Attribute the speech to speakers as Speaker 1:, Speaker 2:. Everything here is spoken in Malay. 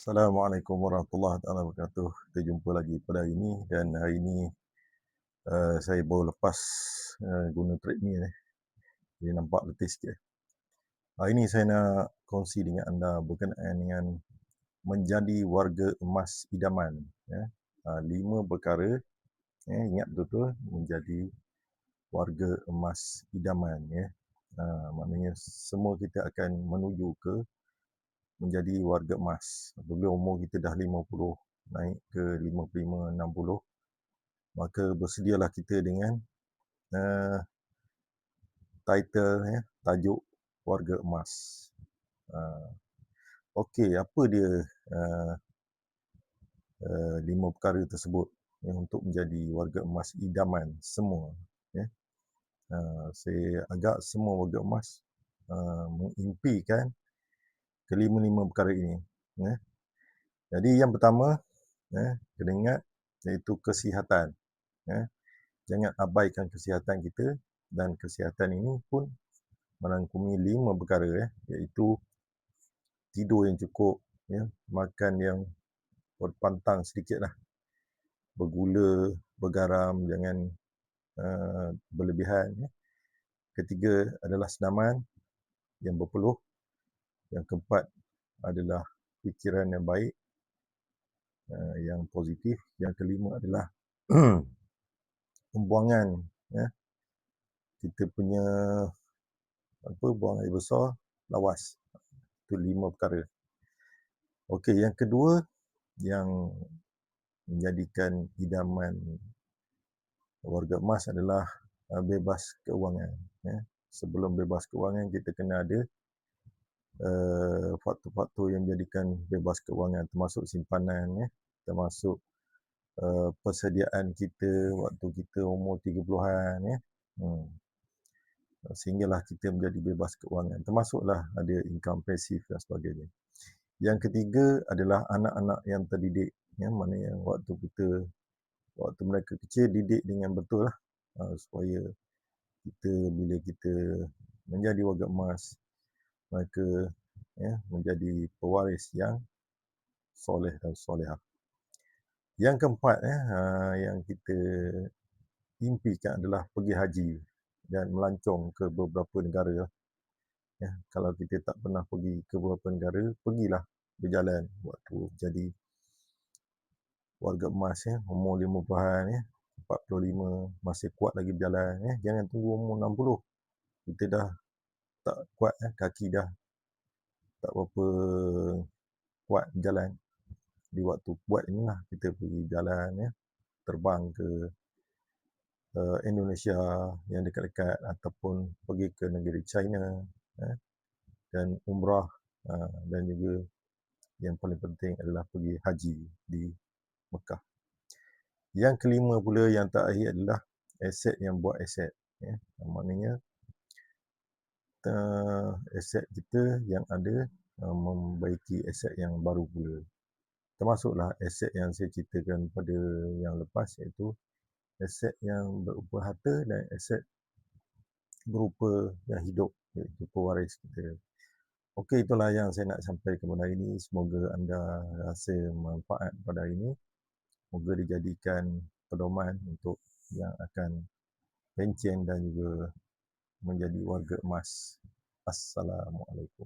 Speaker 1: Assalamualaikum warahmatullahi taala wabarakatuh. Kita jumpa lagi pada hari ini dan hari ini saya baru lepas guna treadmill ni. Dia nampak letih sikit. Hari ini saya nak kongsi dengan anda berkenaan dengan menjadi warga emas idaman. Ya. 5 perkara, ingat betul-betul, menjadi warga emas idaman. Ya. Maknanya semua kita akan menuju ke menjadi warga emas. Apabila umur kita dah 50, naik ke 55, 60, maka bersedialah kita dengan uh, title, tajuk warga emas. Okey, apa dia 5 perkara tersebut untuk menjadi warga emas idaman semua. Ya. Saya agak semua warga emas mengimpikan kelima-lima perkara ini. Ya. Jadi yang pertama, kena ingat, iaitu kesihatan. Ya. Jangan abaikan kesihatan kita, dan kesihatan ini pun merangkumi 5 perkara, iaitu tidur yang cukup, makan yang berpantang sedikitlah, bergula, bergaram, jangan berlebihan. Ketiga adalah senaman yang berpeluh. Yang keempat adalah fikiran yang baik, yang positif. Yang kelima adalah pembuangan, kita punya buang air besar, lawas. Itu 5 perkara. Okey, yang kedua yang menjadikan idaman warga emas adalah bebas keuangan. Sebelum bebas keuangan, kita kena ada faktor-faktor yang menjadikan bebas keuangan, termasuk simpanan, termasuk persediaan kita waktu kita umur 30-an, sehinggalah kita menjadi bebas keuangan, termasuklah ada income pasif dan sebagainya. Yang ketiga adalah anak-anak yang terdidik, maknanya waktu mereka kecil, didik dengan betul lah, supaya bila kita menjadi warga emas, mereka menjadi pewaris yang soleh dan solehah. Yang keempat, yang kita impikan adalah pergi haji dan melancong ke beberapa negara. Kalau kita tak pernah pergi ke beberapa negara, pergilah berjalan waktu jadi warga emas, umur 50-an, 45, masih kuat lagi berjalan. Jangan tunggu umur 60, kita dah tak kuat, kaki dah tak berapa kuat berjalan. Di waktu kuat inilah kita pergi jalan, terbang ke Indonesia yang dekat-dekat, ataupun pergi ke negeri China, dan umrah, dan juga yang paling penting adalah pergi haji di Mekah. Yang kelima pula, yang terakhir, adalah aset yang buat aset. Maknanya aset kita yang ada membaiki aset yang baru pula. Termasuklah aset yang saya ceritakan pada yang lepas, iaitu aset yang berupa harta dan aset berupa yang hidup, iaitu pewaris kita. Okey, itulah yang saya nak sampaikan pada hari ini. Semoga anda rasa manfaat pada hari ini. Semoga dijadikan pedoman untuk yang akan pencen dan juga menjadi warga emas. Assalamualaikum.